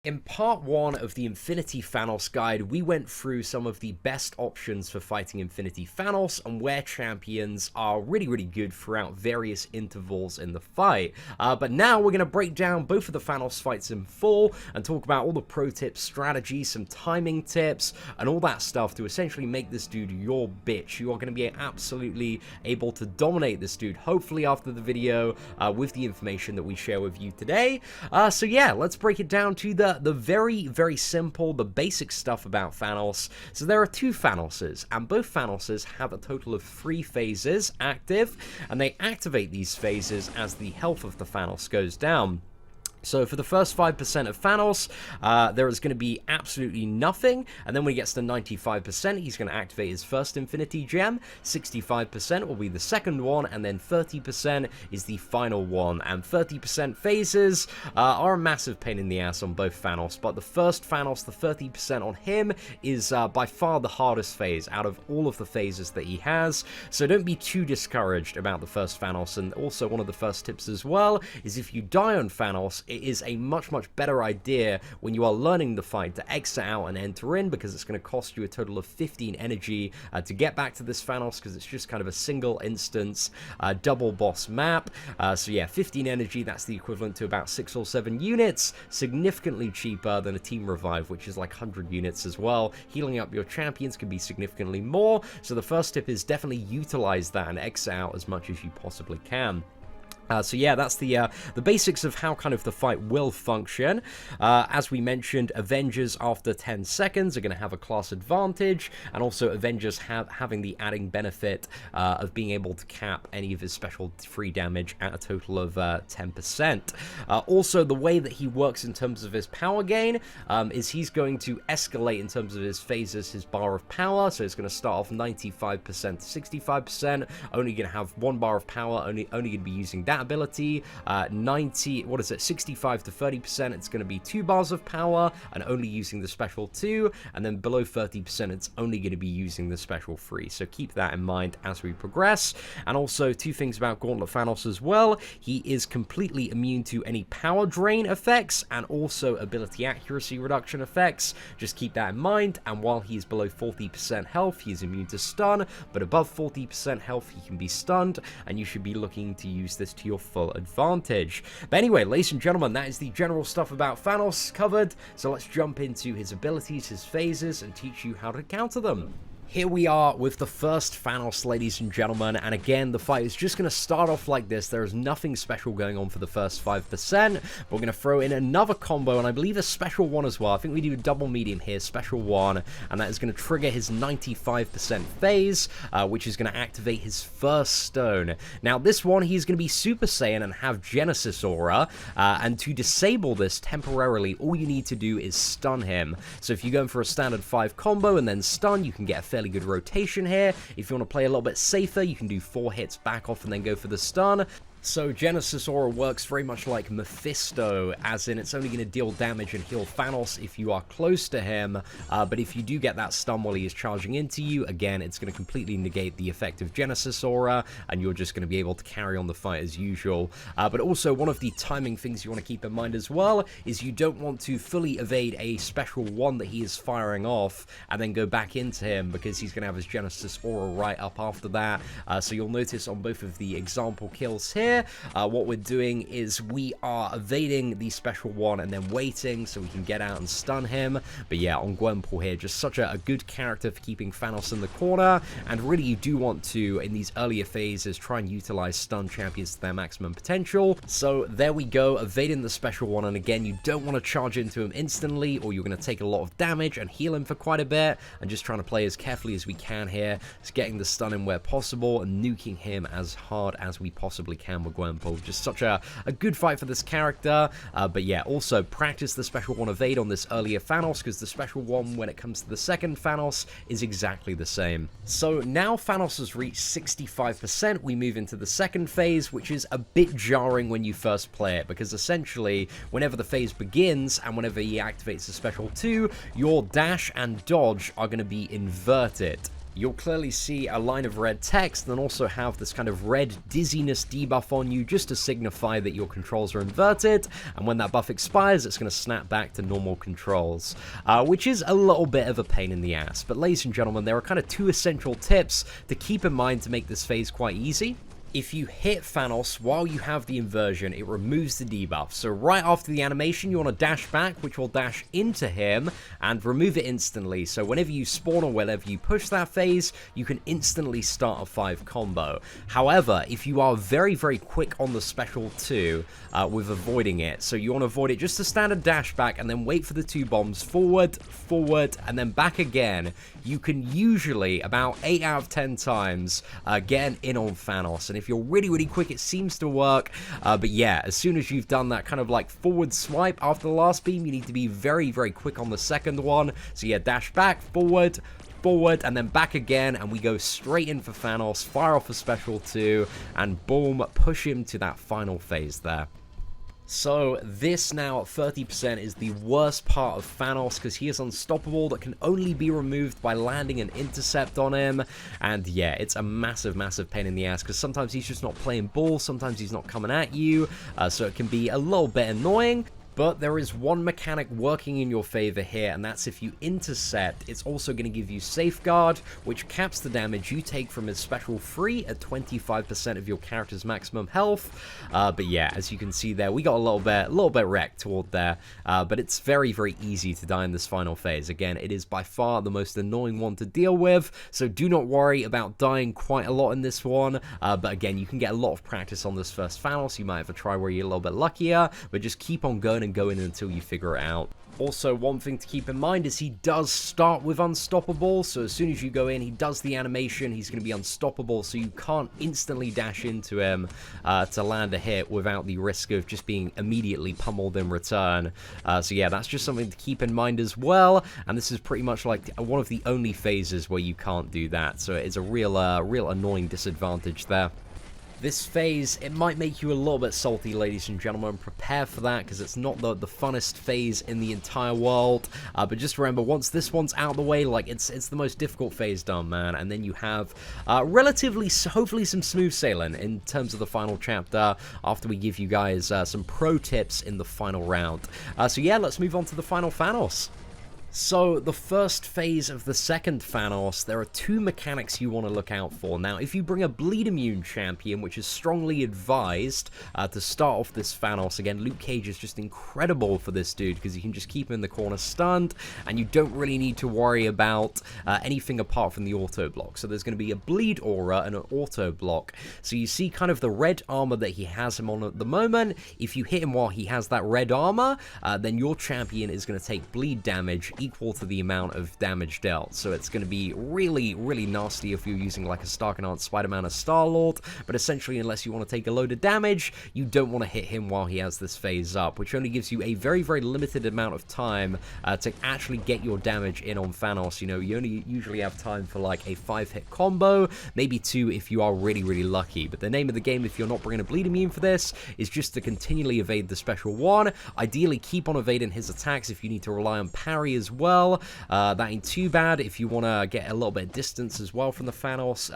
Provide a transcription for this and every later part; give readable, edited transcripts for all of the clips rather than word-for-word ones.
In part 1 of the Infinity Thanos guide, we went through some of the best options for fighting Infinity Thanos and where champions are really good throughout various intervals in the fight. But now we're going to break down both of the Thanos fights in full and talk about all the pro tips, strategies, some timing tips, and all that stuff to essentially make this dude your bitch. You are going to be absolutely able to dominate this dude, hopefully after the video, with the information that we share with you today. So yeah, let's break it down to the very simple, the basic stuff about Thanos. So there are two Thanoses, and both Thanoses have a total of 3 phases active, and they activate these phases as the health of the Thanos goes down. So for the first 5% of Thanos, there is going to be absolutely nothing, and then when he gets to 95%, he's going to activate his first Infinity Gem, 65% will be the second one, and then 30% is the final one. And 30% phases are a massive pain in the ass on both Thanos, but the first Thanos, the 30% on him, is by far the hardest phase out of all of the phases that he has, so don't be too discouraged about the first Thanos. And also one of the first tips as well is if you die on Thanos, it is a much better idea when you are learning the fight to exit out and enter in, because it's going to cost you a total of 15 energy to get back to this Thanos, because it's just kind of a single instance double boss map. So yeah, 15 energy, that's the equivalent to about 6 or 7 units, significantly cheaper than a team revive, which is like 100 units as well. Healing up your champions can be significantly more, so the first tip is definitely utilize that and exit out as much as you possibly can. So yeah, that's the basics of how kind of the fight will function. As we mentioned, Avengers after 10 seconds are going to have a class advantage, and also Avengers having the adding benefit of being able to cap any of his special free damage at a total of 10%. Also, the way that he works in terms of his power gain is he's going to escalate in terms of his phases, his bar of power. So it's going to start off 95% to 65%, only going to have 1 bar of power, only going to be using that ability. 65 to 30%, it's going to be 2 bars of power and only using the special 2, and then below 30% it's only going to be using the special 3. So keep that in mind as we progress. And also 2 things about Gauntlet Thanos as well: he is completely immune to any power drain effects and also ability accuracy reduction effects. Just keep that in mind. And while he is below 40% health, he is immune to stun, but above 40% health he can be stunned, and you should be looking to use this to your full advantage. But anyway, ladies and gentlemen, that is the general stuff about Thanos covered, so let's jump into his abilities, his phases, and teach you how to counter them. Here we are with the first Thanos, ladies and gentlemen, and again, the fight is just going to start off like this. There is nothing special going on for the first 5%, but we're going to throw in another combo, and I believe a special one as well. I think we do a double medium here, special one, and that is going to trigger his 95% phase, which is going to activate his first stone. Now, this one, he's going to be Super Saiyan and have Genesis Aura, and to disable this temporarily, all you need to do is stun him. So if you're going for a standard 5 combo and then stun, you can get a fairly good rotation here. If you want to play a little bit safer, you can do 4 hits, back off, and then go for the stun. So Genesis Aura works very much like Mephisto, as in it's only going to deal damage and heal Thanos if you are close to him, but if you do get that stun while he is charging into you, again, it's going to completely negate the effect of Genesis Aura, and you're just going to be able to carry on the fight as usual. But also, one of the timing things you want to keep in mind as well is you don't want to fully evade a special one that he is firing off and then go back into him, because he's going to have his Genesis Aura right up after that. So you'll notice on both of the example kills here, what we're doing is we are evading the special one and then waiting so we can get out and stun him. But yeah, on Gwenpool here, just such a good character for keeping Thanos in the corner, and really you do want to, in these earlier phases, try and utilize stun champions to their maximum potential. So there we go, evading the special one, and again, you don't want to charge into him instantly or you're going to take a lot of damage and heal him for quite a bit, and just trying to play as carefully as we can here, just getting the stun in where possible and nuking him as hard as we possibly can with Gwenpool. Just such a good fight for this character. But yeah, also practice the special one evade on this earlier Thanos, because the special one when it comes to the second Thanos is exactly the same. So now Thanos has reached 65%, we move into the second phase, which is a bit jarring when you first play it, because essentially whenever the phase begins and whenever he activates the special 2, your dash and dodge are going to be inverted. you'll clearly see a line of red text and then also have this kind of red dizziness debuff on you just to signify that your controls are inverted, and when that buff expires it's going to snap back to normal controls, which is a little bit of a pain in the ass. But ladies and gentlemen, there are kind of 2 essential tips to keep in mind to make this phase quite easy. If you hit Thanos while you have the inversion, it removes the debuff. So right after the animation, you want to dash back, which will dash into him and remove it instantly. So whenever you spawn or whenever you push that phase, you can instantly start a 5 combo. However, if you are very, very quick on the special 2 with avoiding it, so you want to avoid it just a standard dash back and then wait for the 2 bombs forward, and then back again, you can usually, about 8 out of 10 times, get in on Thanos. And if you're really, really quick, it seems to work. But yeah, as soon as you've done that kind of like forward swipe after the last beam, you need to be very, very quick on the second one. So yeah, dash back, forward, and then back again, and we go straight in for Thanos, fire off a special 2, and boom, push him to that final phase there. So this now at 30% is the worst part of Thanos, because he is unstoppable. That can only be removed by landing an intercept on him, and yeah, it's a massive, massive pain in the ass, because sometimes he's just not playing ball, sometimes he's not coming at you, so it can be a little bit annoying. But there is one mechanic working in your favor here, and that's if you intercept, it's also going to give you Safeguard, which caps the damage you take from his special 3 at 25% of your character's maximum health. But yeah, as you can see there, we got a little bit wrecked toward there, but it's very, very easy to die in this final phase. Again, it is by far the most annoying one to deal with, so do not worry about dying quite a lot in this one. But again, you can get a lot of practice on this first Thanos. You might have a try where you're a little bit luckier, but just keep on going and go in until you figure it out. Also, one thing to keep in mind is he does start with Unstoppable, so as soon as you go in, he does the animation, he's going to be unstoppable, so you can't instantly dash into him to land a hit without the risk of just being immediately pummeled in return. So yeah, that's just something to keep in mind as well, and this is pretty much like one of the only phases where you can't do that, so it's a real annoying disadvantage there. This phase, it might make you a little bit salty, ladies and gentlemen. Prepare for that, because it's not the funnest phase in the entire world. But just remember, once this one's out of the way, like, it's the most difficult phase done, man. And then you have relatively, hopefully, some smooth sailing in terms of the final chapter, after we give you guys some pro tips in the final round. So yeah, let's move on to the final Thanos. So, the first phase of the second Thanos, there are 2 mechanics you want to look out for. Now, if you bring a bleed immune champion, which is strongly advised to start off this Thanos, again, Luke Cage is just incredible for this dude, because you can just keep him in the corner stunned, and you don't really need to worry about anything apart from the auto block. So there's going to be a bleed aura and an auto block. So you see kind of the red armor that he has him on at the moment. If you hit him while he has that red armor, then your champion is going to take bleed damage equal to the amount of damage dealt. So it's going to be really, really nasty if you're using like a Stark-Enhanced Spider-Man or Star-Lord, but essentially unless you want to take a load of damage, you don't want to hit him while he has this phase up, which only gives you a very, very limited amount of time to actually get your damage in on Thanos. You know, you only usually have time for like a 5-hit combo, maybe 2 if you are really, really lucky. But the name of the game, if you're not bringing a bleed immune for this, is just to continually evade the special 1. Ideally, keep on evading his attacks if you need to rely on parry as well. That ain't too bad if you want to get a little bit of distance as well from the Thanos.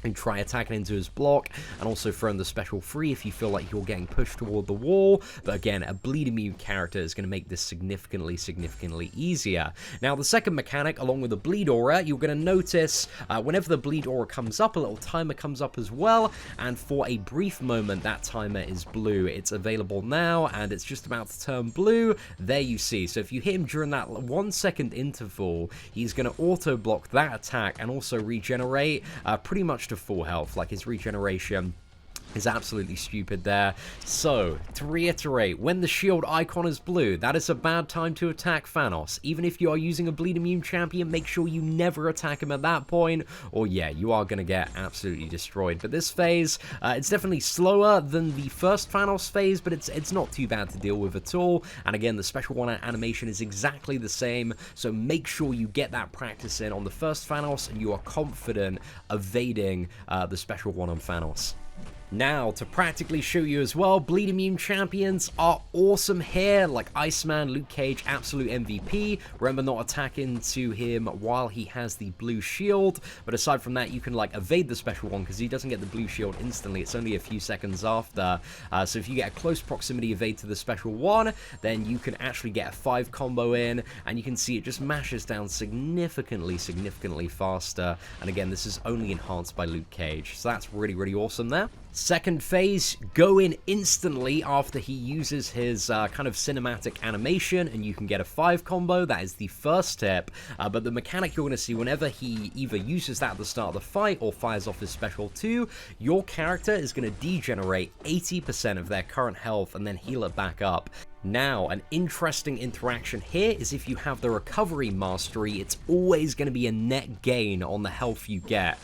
And try attacking into his block, and also throwing the special 3 if you feel like you're getting pushed toward the wall. But again, a bleed immune character is going to make this significantly, significantly easier. Now, the second mechanic, along with the bleed aura, you're going to notice whenever the bleed aura comes up, a little timer comes up as well, and for a brief moment, that timer is blue. It's available now, and it's just about to turn blue. There you see. So if you hit him during that 1-second interval, he's going to auto block that attack and also regenerate pretty much to full health. Like, his regeneration is absolutely stupid there. So, to reiterate, when the shield icon is blue, that is a bad time to attack Thanos. Even if you are using a bleed immune champion, make sure you never attack him at that point, or yeah, you are going to get absolutely destroyed. But this phase, it's definitely slower than the first Thanos phase, but it's not too bad to deal with at all. And again, the special 1 animation is exactly the same, so make sure you get that practice in on the first Thanos, and you are confident evading the special 1 on Thanos. Now, to practically show you as well, bleed immune champions are awesome here, like Iceman, Luke Cage, absolute MVP. Remember not attacking to him while he has the blue shield, but aside from that, you can like evade the special one because he doesn't get the blue shield instantly. It's only a few seconds after. So if you get a close proximity evade to the special one, then you can actually get a 5 combo in, and you can see it just mashes down significantly faster. And again, this is only enhanced by Luke Cage, so that's really awesome there. Second phase, go in instantly after he uses his kind of cinematic animation, and you can get a 5 combo. That is the first tip, but the mechanic you're going to see whenever he either uses that at the start of the fight or fires off his special 2, your character is going to degenerate 80% of their current health and then heal it back up. Now, an interesting interaction here is if you have the recovery mastery, it's always going to be a net gain on the health you get.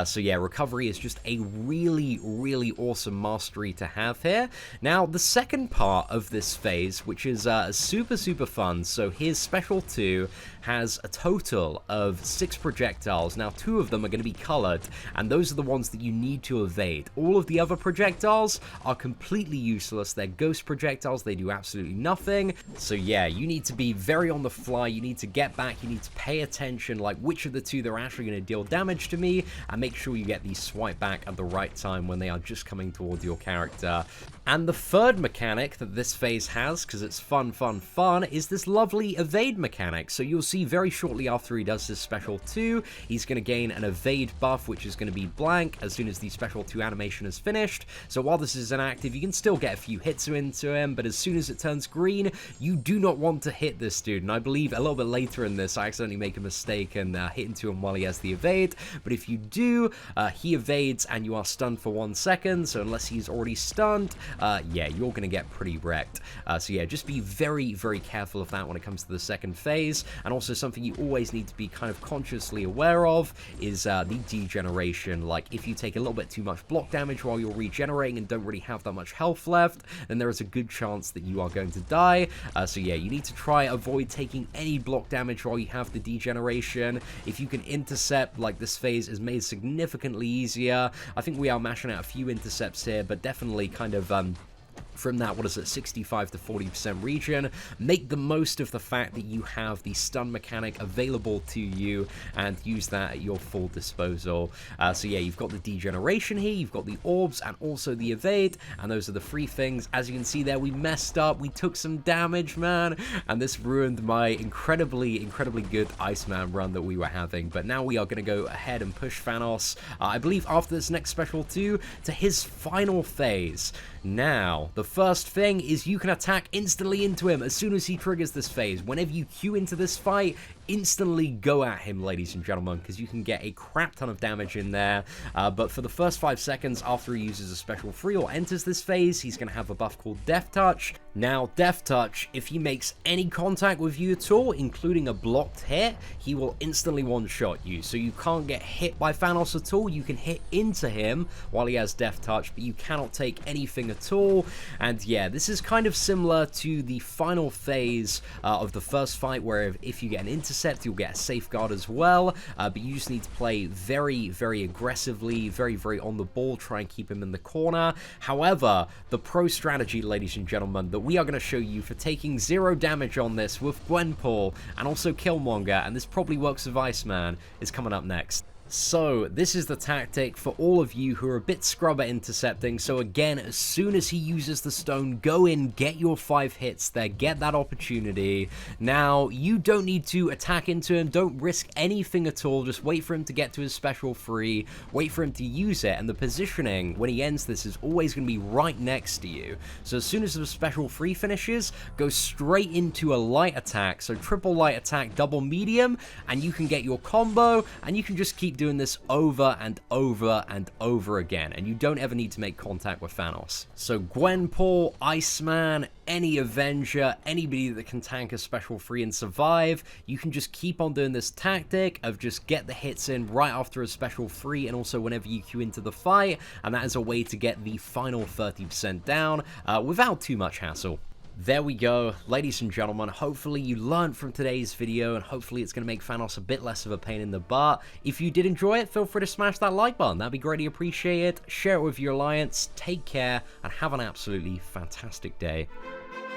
So yeah, recovery is just a really awesome mastery to have here. Now, the second part of this phase, which is super fun, so his special 2 has a total of 6 projectiles. Now, 2 of them are going to be colored, and those are the ones that you need to evade. All of the other projectiles are completely useless. They're ghost projectiles. They do absolutely nothing. So yeah, you need to be very on the fly. You need to get back. You need to pay attention, like which of the 2 they're actually going to deal damage to me, and make sure you get these swipe back at the right time when they are just coming towards your character. And the third mechanic that this phase has, because it's fun, is this lovely evade mechanic. So you'll see very shortly after he does his special 2, he's going to gain an evade buff, which is going to be blank as soon as the special 2 animation is finished. So while this is inactive, you can still get a few hits into him, but as soon as it turns green, you do not want to hit this dude. And I believe a little bit later in this, I accidentally make a mistake and hit into him while he has the evade. But if you do, he evades and you are stunned for 1 second. So unless he's already stunned, yeah, you're going to get pretty wrecked. So yeah, just be very careful of that when it comes to the second phase. And also something you always need to be kind of consciously aware of is the degeneration. Like if you take a little bit too much block damage while you're regenerating and don't really have that much health left, then there is a good chance that you are going to die. So yeah, you need to try avoid taking any block damage while you have the degeneration. If you can intercept, like this phase is made significantly easier. I think we are mashing out a few intercepts here, but definitely kind of from that, what is it, 65 to 40% regen. Make the most of the fact that you have the stun mechanic available to you and use that at your full disposal. So yeah, you've got the degeneration here, you've got the orbs, and also the evade, and those are the 3 things. As you can see there, we messed up, we took some damage, man, and this ruined my incredibly good Iceman run that we were having. But now we are going to go ahead and push Thanos, I believe after this next special 2, to his final phase. Now, the first thing is you can attack instantly into him as soon as he triggers this phase. Whenever you queue into this fight, instantly go at him, ladies and gentlemen, because you can get a crap ton of damage in there. But for the first 5 seconds after he uses a special 3 or enters this phase, he's going to have a buff called Death Touch. Now, Death Touch, if he makes any contact with you at all, including a blocked hit, he will instantly one-shot you. So you can't get hit by Thanos at all. You can hit into him while he has Death Touch, but you cannot take anything at all. And yeah, this is kind of similar to the final phase of the first fight, where if you get an intercept, you'll get a safeguard as well. But you just need to play very aggressively, very on the ball, try and keep him in the corner. However, the pro strategy, ladies and gentlemen, that we are going to show you for taking 0 damage on this with Gwenpool and also Killmonger, and this probably works with Iceman, is coming up next. So, this is the tactic for all of you who are a bit scrub at intercepting. So again, as soon as he uses the stone, go in, get your 5 hits there, get that opportunity. Now, you don't need to attack into him, don't risk anything at all, just wait for him to get to his special 3, wait for him to use it, and the positioning when he ends this is always going to be right next to you. So as soon as the special 3 finishes, go straight into a light attack, so triple light attack, double medium, and you can get your combo, and you can just keep doing this over and over again, and you don't ever need to make contact with Thanos. So Gwenpool, Iceman, any Avenger, anybody that can tank a special 3 and survive, you can just keep on doing this tactic of just get the hits in right after a special 3 and also whenever you queue into the fight, and that is a way to get the final 30% down without too much hassle. There we go, ladies and gentlemen. Hopefully you learned from today's video, and hopefully it's going to make Thanos a bit less of a pain in the butt. If you did enjoy it, feel free to smash that like button. That'd be greatly appreciated. Share it with your alliance. Take care, and have an absolutely fantastic day.